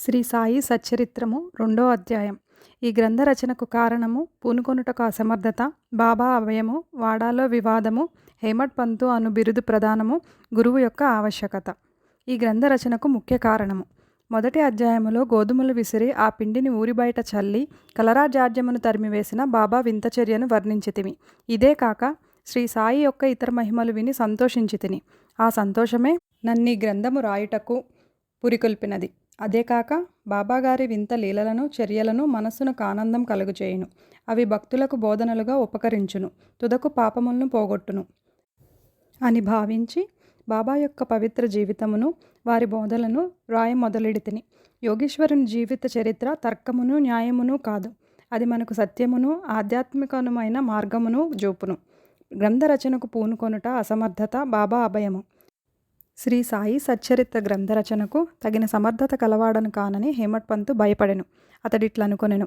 శ్రీ సాయి సచ్చరిత్రము 2వ అధ్యాయం. ఈ గ్రంథ రచనకు కారణము పూనుకొనుటకు అసమర్థత, బాబా అభయము, వాడాలో వివాదము, హేమడ్ పంతు అను బిరుదు ప్రదానము, గురువు యొక్క ఆవశ్యకత. ఈ గ్రంథ రచనకు ముఖ్య కారణము. మొదటి అధ్యాయములో గోధుమలు విసిరి ఆ పిండిని ఊరి బయట చల్లి కలరాజాడ్యమును తరిమివేసిన బాబా వింత చర్యను వర్ణించితిమి. ఇదే కాక శ్రీ సాయి యొక్క ఇతర మహిమలు విని సంతోషించితిని. ఆ సంతోషమే నన్నీ గ్రంథము రాయుటకు పురికొల్పినది. అదే కాక బాబాగారి వింత లీలలను చర్యలను మనస్సునకు ఆనందం కలుగుచేయును. అవి భక్తులకు బోధనలుగా ఉపకరించును, తుదకు పాపములను పోగొట్టును అని భావించి బాబా యొక్క పవిత్ర జీవితమును వారి బోధలను రాయ మొదలెడితిని. యోగీశ్వరుని జీవిత చరిత్ర తర్కమును న్యాయమును కాదు, అది మనకు సత్యమును ఆధ్యాత్మికమైన మార్గమును చూపును. గ్రంథ రచనకు పూనుకొనుట అసమర్థత, బాబా అభయము. శ్రీ సాయి సచ్చరిత్ర గ్రంథ రచనకు తగిన సమర్థత కలవాడను కానని హేమడ్ పంతు భయపడెను. అతడిట్లనుకొనెను: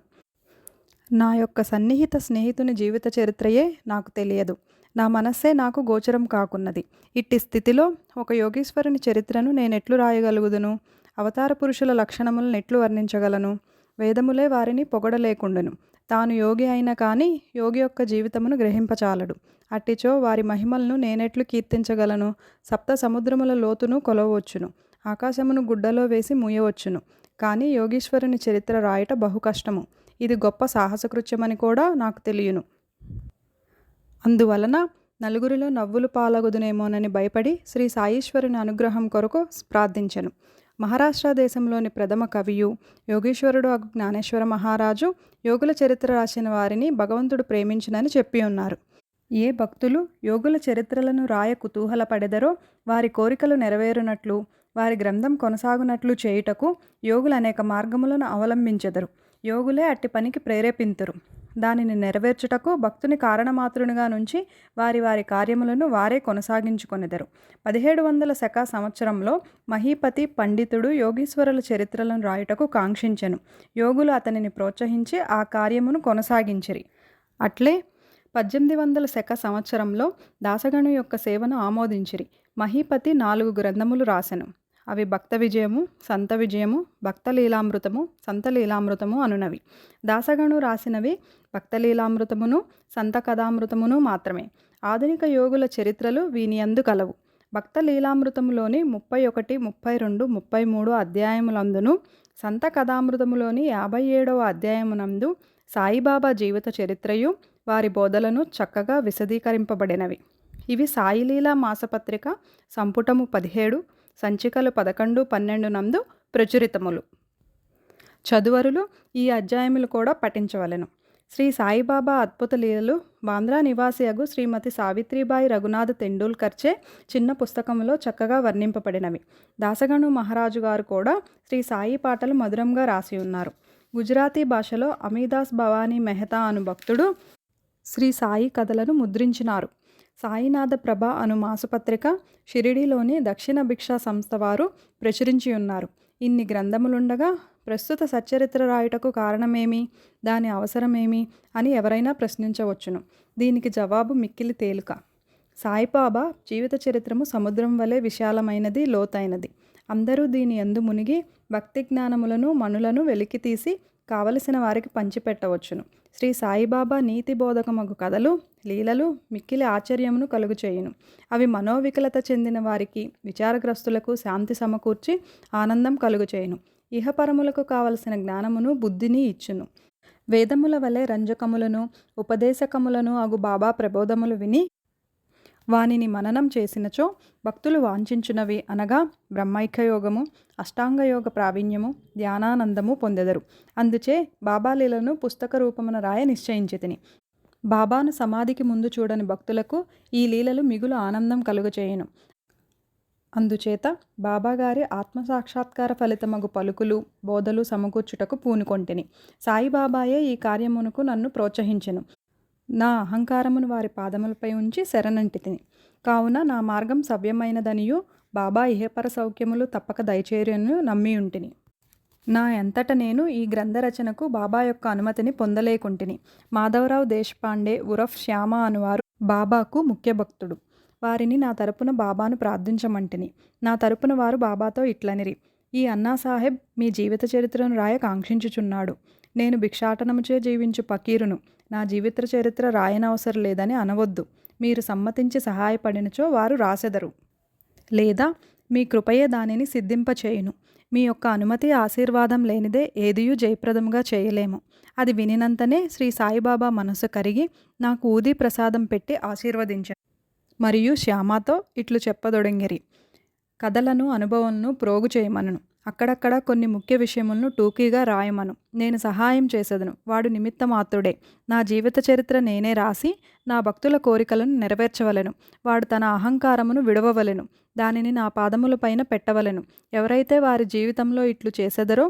నా యొక్క సన్నిహిత స్నేహితుని జీవిత చరిత్రయే నాకు తెలియదు, నా మనస్సే నాకు గోచరం కాకున్నది. ఇట్టి స్థితిలో ఒక యోగీశ్వరుని చరిత్రను నేనెట్లు రాయగలుగుదును? అవతార పురుషుల లక్షణములను ఎట్లు వర్ణించగలను? వేదములే వారిని పొగడలేకుండును. తాను యోగి అయినా కానీ యోగి యొక్క జీవితమును గ్రహింపచాలడు. అట్టిచో వారి మహిమలను నేనెట్లు కీర్తించగలను? సప్త సముద్రముల లోతును కొలవవచ్చును, ఆకాశమును గుడ్డలో వేసి మూయవచ్చును, కానీ యోగీశ్వరుని చరిత్ర రాయట బహు కష్టము. ఇది గొప్ప సాహసకృత్యమని కూడా నాకు తెలియను. అందువలన నలుగురిలో నవ్వులు పాలగుదునేమోనని భయపడి శ్రీ సాయీశ్వరుని అనుగ్రహం కొరకు ప్రార్థించెను. మహారాష్ట్ర దేశంలోని ప్రథమ కవియు యోగీశ్వరుడు అగు జ్ఞానేశ్వర మహారాజు యోగుల చరిత్ర రాసిన వారిని భగవంతుడు ప్రేమించునని చెప్పి ఉన్నారు. ఏ భక్తులు యోగుల చరిత్రలను రాయ కుతూహలపడెదరో వారి కోరికలు నెరవేరునట్లు, వారి గ్రంథం కొనసాగునట్లు చేయుటకు యోగులు అనేక మార్గములను అవలంబించెదరు. యోగులే అట్టి పనికి ప్రేరేపింతురు. దానిని నెరవేర్చుటకు భక్తుని కారణమాతృనిగా నుంచి వారి వారి కార్యములను వారే కొనసాగించుకొనెదరు. 1700 శక సంవత్సరంలో మహీపతి పండితుడు యోగీశ్వరుల చరిత్రలను రాయుటకు కాంక్షించెను. యోగులు అతనిని ప్రోత్సహించి ఆ కార్యమును కొనసాగించిరి. అట్లే 1800 శక సంవత్సరంలో దాసగణు యొక్క సేవను ఆమోదించిరి. మహీపతి 4 గ్రంథములు రాసెను. అవి భక్త విజయము, సంత విజయము, భక్తలీలామృతము, సంతలీలామృతము అనునవి. దాసగణు రాసినవి భక్తలీలామృతమును సంత కథామృతమును మాత్రమే. ఆధునిక యోగుల చరిత్రలు వీనియందు కలవు. భక్తలీలామృతములోని 31, 32, 33 అధ్యాయములందును, సంత కథామృతములోని 57వ అధ్యాయమునందు సాయిబాబా జీవిత చరిత్రయు వారి బోధలను చక్కగా విశదీకరింపబడినవి. ఇవి సాయిలీలా మాసపత్రిక సంపుటము 17, సంచికలు 11, 12 నందు ప్రచురితములు. చదువరులు ఈ అధ్యాయములు కూడా పఠించవలెను. శ్రీ సాయిబాబా అద్భుత లీలలు బాంద్రా నివాసియగు శ్రీమతి సావిత్రిబాయి రఘునాథ్ తెండూల్కర్చే చిన్న పుస్తకములో చక్కగా వర్ణింపబడినవి. దాసగణు మహారాజు గారు కూడా శ్రీ సాయి పాటలు మధురంగా రాసి ఉన్నారు. గుజరాతీ భాషలో అమీదాస్ భవానీ మెహతా అను భక్తుడు శ్రీ సాయి కథలను ముద్రించినారు. సాయినాథ ప్రభ అను మాసపత్రిక షిరిడీలోని దక్షిణ భిక్షా సంస్థ వారు ప్రచురించి ఉన్నారు. ఇన్ని గ్రంథములుండగా ప్రస్తుత సచ్చరిత్ర రాయుటకు కారణమేమి, దాని అవసరమేమి అని ఎవరైనా ప్రశ్నించవచ్చును. దీనికి జవాబు మిక్కిలి తేలిక. సాయిబాబా జీవిత చరిత్రము సముద్రం వలె విశాలమైనది, లోతైనది. అందరూ దీని యందు మునిగి భక్తి జ్ఞానములను మనులను వెలికితీసి కావలసిన వారికి పంచిపెట్టవచ్చును. శ్రీ సాయిబాబా నీతి బోధకమగు కథలు, లీలలు మిక్కిలి ఆశ్చర్యమును కలుగుచేయును. అవి మనోవికలత చెందిన వారికి, విచారగ్రస్తులకు శాంతి సమకూర్చి ఆనందం కలుగుచేయును. ఇహపరములకు కావలసిన జ్ఞానమును బుద్ధిని ఇచ్చును. వేదముల వలె రంజకములను ఉపదేశకములను అగు బాబా ప్రబోధములు విని వానిని మననం చేసినచో భక్తులు వాంఛించునవి అనగా బ్రహ్మైక్యయోగము, అష్టాంగయోగ ప్రావీణ్యము, ధ్యానానందము పొందెదరు. అందుచే బాబాలీలను పుస్తక రూపమున రాయ నిశ్చయించితిని. బాబాను సమాధికి ముందు చూడని భక్తులకు ఈ లీలలు మిగులు ఆనందం కలుగచేయును. అందుచేత బాబాగారి ఆత్మసాక్షాత్కార ఫలితమగు పలుకులు, బోధలు సమకూర్చుటకు పూనుకొంటిని. సాయిబాబాయే ఈ కార్యమునకు నన్ను ప్రోత్సహించెను. నా అహంకారమును వారి పాదములపై ఉంచి శరణంటితిని. కావున నా మార్గం సవ్యమైనదనియు బాబా ఇహపర సౌఖ్యములు తప్పక దయచేయును నమ్మియుంటిని. నా ఎంతట నేను ఈ గ్రంథ రచనకు బాబా యొక్క అనుమతిని పొందలేకుంటిని. మాధవరావు దేశపాండే ఉరఫ్ శ్యామ అనువారు బాబాకు ముఖ్య భక్తుడు. వారిని నా తరపున బాబాను ప్రార్థించమంటిని. నా తరపున వారు బాబాతో ఇట్లనిరి: ఈ అన్నాసాహెబ్ మీ జీవిత చరిత్రను రాయ కాంక్షించుచున్నాడు. నేను భిక్షాటనముచే జీవించు పకీరును. నా జీవిత చరిత్ర రాయనవసరం లేదని అనవద్దు. మీరు సమ్మతించి సహాయపడినచో వారు రాసెదరు. లేదా మీ కృపయే దానిని సిద్ధింపచేయును. మీ యొక్క అనుమతి ఆశీర్వాదం లేనిదే ఏదియూ జయప్రదముగా చేయలేము. అది వినినంతనే శ్రీ సాయిబాబా మనసు కరిగి నాకు ఊది ప్రసాదం పెట్టి ఆశీర్వదించారు. మరియు శ్యామతో ఇట్లు చెప్పదొడంగిరి. కథలను అనుభవాలను ప్రోగు చేయమనను. అక్కడక్కడ కొన్ని ముఖ్య విషయములను టూకీగా రాయమను. నేను సహాయం చేసేదను. వాడు నిమిత్త మాత్రుడే. నా జీవిత చరిత్ర నేనే రాసి నా భక్తుల కోరికలను నెరవేర్చవలెను. వాడు తన అహంకారమును విడవవలెను. దానిని నా పాదములపైన పెట్టవలెను. ఎవరైతే వారి జీవితంలో ఇట్లు చేసెదరో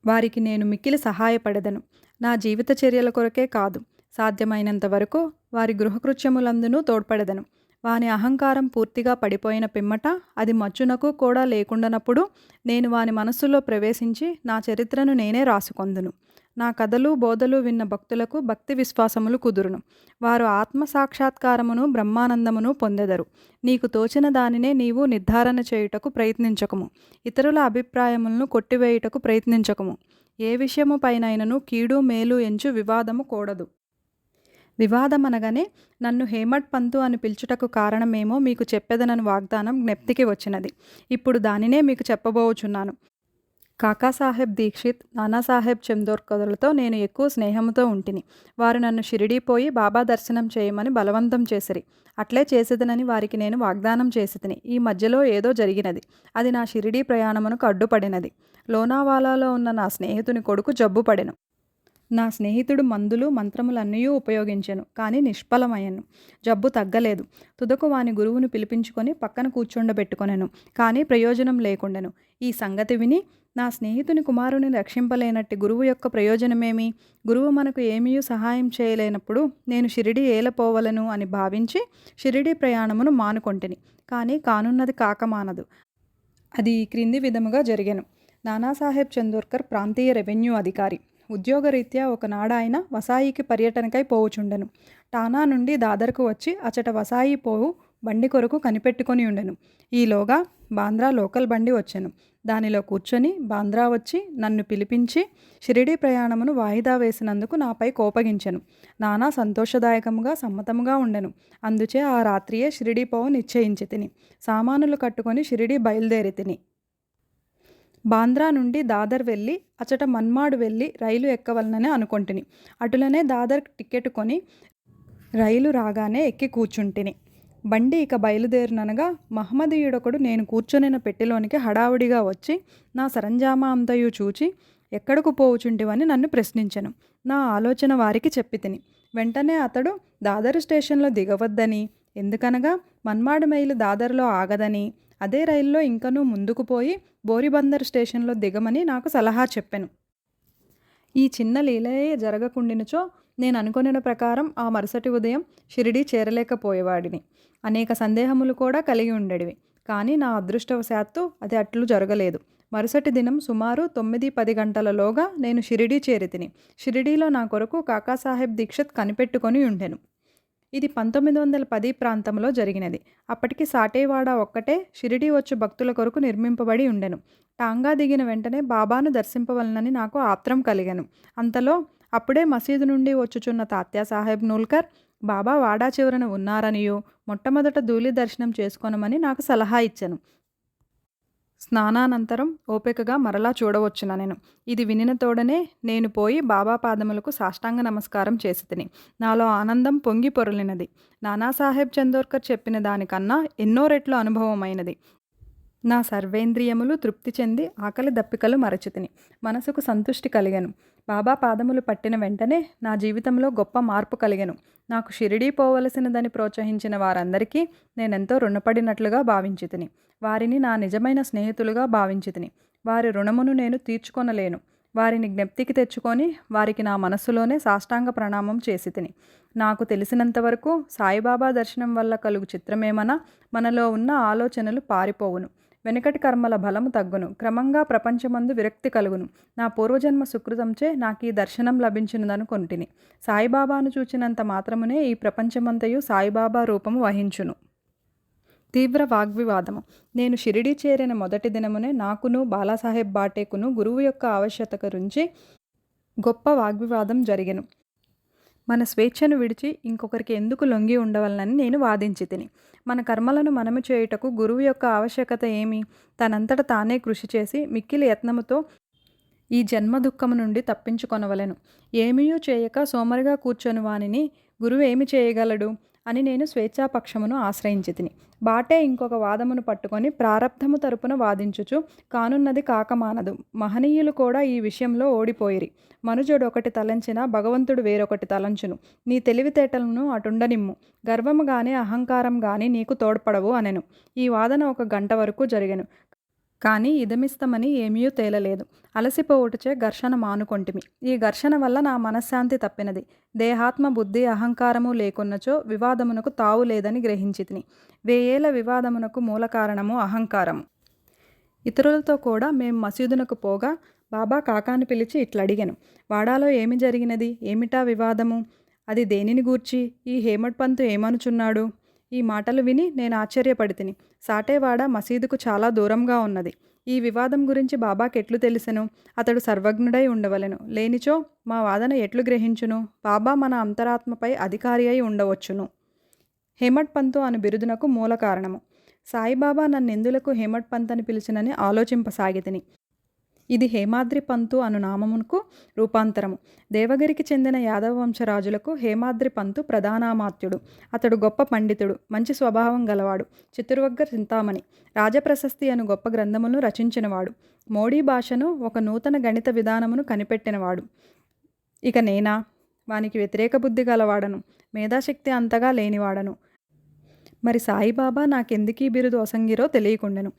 వారికి నేను మిక్కిలి సహాయపడెదను. నా జీవిత చర్యల కొరకే కాదు, సాధ్యమైనంత వరకు వారి గృహకృత్యములందునూ తోడ్పడెదను. వాని అహంకారం పూర్తిగా పడిపోయిన పిమ్మట అది మచ్చునకు కూడా లేకుండానప్పుడు నేను వాని మనస్సులో ప్రవేశించి నా చరిత్రను నేనే రాసుకొందును. నా కథలు బోధలు విన్న భక్తులకు భక్తి విశ్వాసములు కుదురును. వారు ఆత్మసాక్షాత్కారమును బ్రహ్మానందమును పొందెదరు. నీకు తోచిన దానినే నీవు నిర్ధారణ చేయుటకు ప్రయత్నించకము. ఇతరుల అభిప్రాయములను కొట్టివేయుటకు ప్రయత్నించకము. ఏ విషయము పైనైనను కీడు మేలు ఎంచు వివాదము కూడదు. వివాదమనగానే నన్ను హేమట్ పంతు అని పిలుచుటకు కారణమేమో మీకు చెప్పెదనని వాగ్దానం జ్ఞప్తికి వచ్చినది. ఇప్పుడు దానినే మీకు చెప్పబోచున్నాను. కాకాసాహెబ్ దీక్షిత్, నానాసాహెబ్ చందోర్కర్లతో నేను ఎక్కువ స్నేహంతో ఉంటిని. వారు నన్ను షిరిడీ పోయి బాబా దర్శనం చేయమని బలవంతం చేసిరి. అట్లే చేసేదనని వారికి నేను వాగ్దానం చేసితిని. ఈ మధ్యలో ఏదో జరిగినది. అది నా షిరిడీ ప్రయాణమునకు అడ్డుపడినది. లోనావాలాలో ఉన్న నా స్నేహితుని కొడుకు జబ్బు పడెను. నా స్నేహితుడు మందులు మంత్రములన్నీ ఉపయోగించెను, కానీ నిష్ఫలమయ్యను. జబ్బు తగ్గలేదు. తుదకు వాని గురువును పిలిపించుకొని పక్కన కూర్చుండబెట్టుకొనెను, కానీ ప్రయోజనం లేకుండెను. ఈ సంగతి విని నా స్నేహితుని కుమారుని రక్షింపలేనట్టి గురువు యొక్క ప్రయోజనమేమి? గురువు మనకు ఏమీ సహాయం చేయలేనప్పుడు నేను షిరిడీ ఏలపోవలను అని భావించి షిరిడీ ప్రయాణమును మానుకొంటిని. కానీ కానున్నది కాకమానదు. అది ఈ క్రింది విధముగా జరిగెను. నానాసాహెబ్ చందోర్కర్ ప్రాంతీయ రెవెన్యూ అధికారి. ఉద్యోగరీత్యా ఒకనాడు ఆయన వసాయికి పర్యటనకై పోవుచుండెను. టానా నుండి దాదర్కు వచ్చి అచట వసాయి పోవు బండి కొరకు కనిపెట్టుకొని ఉండెను. ఈలోగా బాంద్రా లోకల్ బండి వచ్చెను. దానిలో కూర్చొని బాంద్రా వచ్చి నన్ను పిలిపించి షిరిడీ ప్రయాణమును వాయిదా వేసినందుకు నాపై కోపగించెను. నానా సంతోషదాయకముగా సమ్మతముగా ఉండెను. అందుచే ఆ రాత్రియే షిరిడీ పోవు నిశ్చయించి తిని సామానులు కట్టుకొని షిరిడీ బయలుదేరి తిని. బాంద్రా నుండి దాదర్ వెళ్ళి అచట మన్మాడు వెళ్ళి రైలు ఎక్కవలనని అనుకొంటిని. అటులనే దాదర్ టికెట్ కొని రైలు రాగానే ఎక్కి కూర్చుంటిని. బండి ఇక బయలుదేరుననగా మహమ్మదీయుడొకడు నేను కూర్చొనిన పెట్టెలోనికి హడావుడిగా వచ్చి నా సరంజామా అంతయు చూచి ఎక్కడకు పోవుచుంటివని నన్ను ప్రశ్నించెను. నా ఆలోచన వారికి చెప్పి తిని. వెంటనే అతడు దాదరు స్టేషన్లో దిగవద్దని, ఎందుకనగా మన్మాడు మైలు దాదర్లో ఆగదని, అదే రైల్లో ఇంకనూ ముందుకు పోయి బోరిబందర్ స్టేషన్లో దిగమని నాకు సలహా చెప్పెను. ఈ చిన్న లీలయే జరగకుండినచో నేను అనుకొనిన ప్రకారం ఆ మరుసటి ఉదయం షిరిడీ చేరలేకపోయేవాడిని. అనేక సందేహములు కూడా కలిగి ఉండేవి. కానీ నా అదృష్టవశాత్తు అది అట్లు జరగలేదు. మరుసటి దినం సుమారు 9-10 గంటలలోగా నేను షిరిడీ చేరితిని. షిరిడీలో నా కొరకు కాకాసాహెబ్ దీక్షిత్ కనిపెట్టుకొని ఉండెను. ఇది 1910 ప్రాంతంలో జరిగినది. అప్పటికి సాటేవాడ ఒక్కటే షిరిడీ వచ్చు భక్తుల కొరకు నిర్మింపబడి ఉండెను. టాంగా దిగిన వెంటనే బాబాను దర్శింపవలనని నాకు ఆత్రం కలిగెను. అంతలో అప్పుడే మసీదు నుండి వచ్చుచున్న తాత్యాసాహెబ్ నూల్కర్ బాబా వాడా చివరన ఉన్నారనియో మొట్టమొదట ధూళి దర్శనం చేసుకొనమని నాకు సలహా ఇచ్చెను. స్నానానంతరం ఓపికగా మరలా చూడవచ్చున నేను. ఇది వినిన తోడనే నేను పోయి బాబా పాదములకు సాష్టాంగ నమస్కారం చేసి తిని. నాలో ఆనందం పొంగి పొరలినది. నానాసాహెబ్ చందోర్కర్ చెప్పిన దానికన్నా ఎన్నో రెట్లు అనుభవమైనది. నా సర్వేంద్రియములు తృప్తి చెంది ఆకలి దప్పికలు మరచితిని. మనసుకు సంతుష్టి కలిగెను. బాబా పాదములు పట్టిన వెంటనే నా జీవితంలో గొప్ప మార్పు కలిగెను. నాకు షిరిడీ పోవలసినదని ప్రోత్సహించిన వారందరికీ నేనెంతో రుణపడినట్లుగా భావించితిని. వారిని నా నిజమైన స్నేహితులుగా భావించితిని. వారి రుణమును నేను తీర్చుకొనలేను. వారిని జ్ఞప్తికి తెచ్చుకొని వారికి నా మనస్సులోనే సాష్టాంగ ప్రణామం చేసి తిని. నాకు తెలిసినంతవరకు సాయిబాబా దర్శనం వల్ల కలుగు చిత్రమేమనా మనలో ఉన్న ఆలోచనలు పారిపోవును. వెనుకటి కర్మల బలము తగ్గును. క్రమంగా ప్రపంచమందు విరక్తి కలుగును. నా పూర్వజన్మ సుకృతంచే నాకు ఈ దర్శనం లభించినదనుకొంటిని. సాయిబాబాను చూచినంత మాత్రమునే ఈ ప్రపంచమంతయు సాయిబాబా రూపము వహించును. తీవ్ర వాగ్వివాదము. నేను షిరిడీ చేరిన మొదటి దినమునే నాకును బాలాసాహెబ్ బాటేకును గురువు యొక్క ఆవశ్యకత గురించి గొప్ప వాగ్వివాదం జరిగెను. మన స్వేచ్ఛను విడిచి ఇంకొకరికి ఎందుకు లొంగి ఉండవలనని నేను వాదించి తిని. మన కర్మలను మనము చేయుటకు గురువు యొక్క ఆవశ్యకత ఏమి? తనంతట తానే కృషి చేసి మిక్కిలి యత్నముతో ఈ జన్మ దుఃఖము నుండి తప్పించుకొనవలెను. ఏమీయూ చేయక సోమరిగా కూర్చొని వానిని గురువు ఏమి చేయగలడు అని నేను స్వేచ్ఛాపక్షమును ఆశ్రయించి తిని. బాటే ఇంకొక వాదమును పట్టుకొని ప్రారబ్ధము తరపున వాదించుచు కానున్నది కాకమానదు. మహనీయులు కూడా ఈ విషయంలో ఓడిపోయిరి. మనుజుడు ఒకటి తలంచిన భగవంతుడు వేరొకటి తలంచును. నీ తెలివితేటలను అటుండనిమ్ము. గర్వము గాని అహంకారం గాని నీకు తోడ్పడవు అనెను. ఈ వాదన 1 గంట వరకు జరిగెను. కానీ ఇదమిస్తమని ఏమీయూ తేలలేదు. అలసిపోవుటచే ఘర్షణ మానుకొంటిమి. ఈ ఘర్షణ వల్ల నా మనశ్శాంతి తప్పినది. దేహాత్మ బుద్ధి అహంకారము లేకున్నచో వివాదమునకు తావు లేదని గ్రహించితిని. వేయేల వివాదమునకు మూల కారణము అహంకారము. ఇతరులతో కూడా మేం మసీదునకు పోగా బాబా కాకాని పిలిచి ఇట్లడిగెను. వాడాలో ఏమి జరిగినది? ఏమిటా వివాదము? అది దేనిని గూర్చి? ఈ హేమడ్ పంతు ఏమనుచున్నాడు? ఈ మాటలు విని నేను ఆశ్చర్యపడితిని. సాటేవాడ మసీదుకు చాలా దూరంగా ఉన్నది. ఈ వివాదం గురించి బాబాకెట్లు తెలిసెను? అతడు సర్వజ్ఞుడై ఉండవలెను. లేనిచో మా వాదన ఎట్లు గ్రహించును? బాబా మన అంతరాత్మపై అధికారి అయి ఉండవచ్చును. హేమడ్ పంతు అను బిరుదునకు మూల కారణము. సాయిబాబా నన్నెందులకు హేమడ్ పంత్ అని పిలిచినని ఆలోచింపసాగితిని. ఇది హేమాద్రి పంతు అను నామమునకు రూపాంతరము. దేవగిరికి చెందిన యాదవ వంశరాజులకు హేమాద్రి పంతు ప్రధానామాత్యుడు. అతడు గొప్ప పండితుడు, మంచి స్వభావం గలవాడు. చిత్తురువగ్గ చింతామణి రాజప్రశస్తి అను గొప్ప గ్రంథమును రచించినవాడు. మోడీ భాషను ఒక నూతన గణిత విధానమును కనిపెట్టినవాడు. ఇక నేనా? వానికి వ్యతిరేక బుద్ధి గలవాడను, మేధాశక్తి అంతగా లేనివాడను. మరి సాయిబాబా నాకెందుకీ బిరుదు ఒసంగిరో తెలియకుండెను.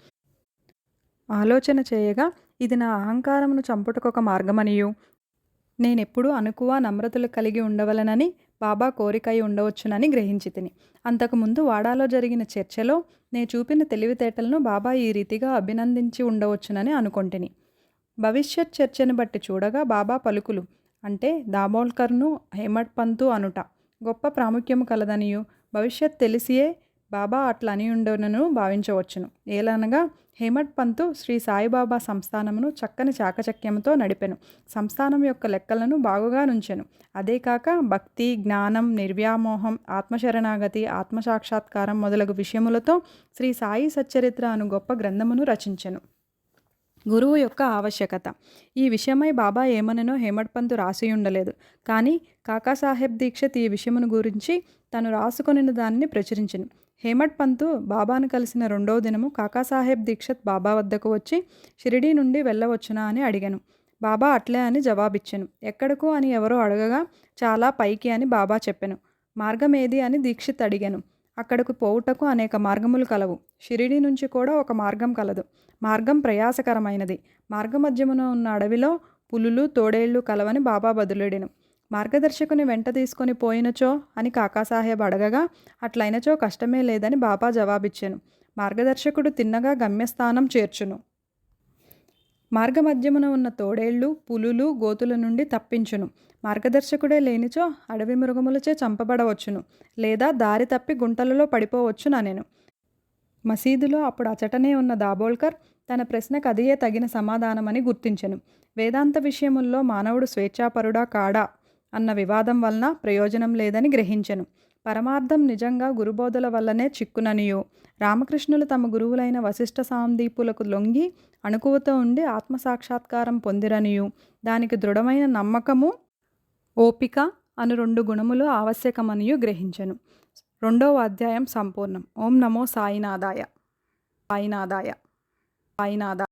ఆలోచన చేయగా ఇది నా అహంకారమును చంపుటకొక మార్గమనియు, నేనెప్పుడూ అనుకువ నమ్రతలు కలిగి ఉండవలనని బాబా కోరికై ఉండవచ్చునని గ్రహించి తిని. అంతకుముందు వాడాలో జరిగిన చర్చలో నే చూపిన తెలివితేటలను బాబా ఈ రీతిగా అభినందించి ఉండవచ్చునని అనుకొంటిని. భవిష్యత్ చర్చను బట్టి చూడగా బాబా పలుకులు అంటే దాబోల్కర్ను హేమడ్ పంతు అనుట గొప్ప ప్రాముఖ్యము కలదనియు, భవిష్యత్ తెలిసియే బాబా అట్లా అని ఉండనను భావించవచ్చును. ఏలనగా హేమడ్ పంతు శ్రీ సాయిబాబా సంస్థానమును చక్కని చాకచక్యముతో నడిపెను. సంస్థానం యొక్క లెక్కలను బాగుగా నుంచెను. అదే కాక భక్తి, జ్ఞానం, నిర్వ్యామోహం, ఆత్మశరణాగతి, ఆత్మసాక్షాత్కారం మొదలగు విషయములతో శ్రీ సాయి సచ్చరిత్ర అను గొప్ప గ్రంథమును రచించెను. గురువు యొక్క ఆవశ్యకత. ఈ విషయమై బాబా ఏమననో హేమడ్ పంతు రాసియుండలేదు. కానీ కాకాసాహెబ్ దీక్షిత్ ఈ విషయమును గురించి తను రాసుకొనిన దానిని ప్రచురించెను. హేమడ్ పంతు బాబాను కలిసిన 2వ దినము కాకాసాహెబ్ దీక్షిత్ బాబా వద్దకు వచ్చి షిరిడీ నుండి వెళ్ళవచ్చునా అని అడిగాను. బాబా అట్లే అని జవాబిచ్చెను. ఎక్కడకు అని ఎవరో అడగగా చాలా పైకి అని బాబా చెప్పెను. మార్గం ఏది అని దీక్షిత్ అడిగాను. అక్కడకు పోవుటకు అనేక మార్గములు కలవు. షిరిడీ నుంచి కూడా ఒక మార్గం కలదు. మార్గం ప్రయాసకరమైనది. మార్గమధ్యమున ఉన్న అడవిలో పులులు, తోడేళ్లు కలవని బాబా బదులెడెను. మార్గదర్శకుని వెంట తీసుకొని పోయినచో అని కాకాసాహెబ్ అడగగా అట్లయినచో కష్టమే లేదని బాబా జవాబిచ్చెను. మార్గదర్శకుడు తిన్నగా గమ్యస్థానం చేర్చును. మార్గమధ్యమున ఉన్న తోడేళ్లు, పులులు, గోతుల నుండి తప్పించును. మార్గదర్శకుడే లేనిచో అడవి మృగములచే చంపబడవచ్చును, లేదా దారి తప్పి గుంటలలో పడిపోవచ్చుననెను. మసీదులో అప్పుడు అచటనే ఉన్న దాబోల్కర్ తన ప్రశ్నకు అదియే తగిన సమాధానమని గుర్తించెను. వేదాంత విషయముల్లో మానవుడు స్వేచ్ఛాపరుడా కాడా అన్న వివాదం వలన ప్రయోజనం లేదని గ్రహించెను. పరమార్థం నిజంగా గురుబోధల వల్లనే చిక్కుననియు, రామకృష్ణులు తమ గురువులైన వశిష్ఠ సాందీపులకు లొంగి అణుకువతో ఉండి ఆత్మసాక్షాత్కారం పొందిరనియు, దానికి దృఢమైన నమ్మకము, ఓపిక అను 2 గుణములు ఆవశ్యకమనియు గ్రహించెను. 2వ అధ్యాయం సంపూర్ణం. ఓం నమో సాయినాథాయ. సాయినాథాయ. సాయినాథ.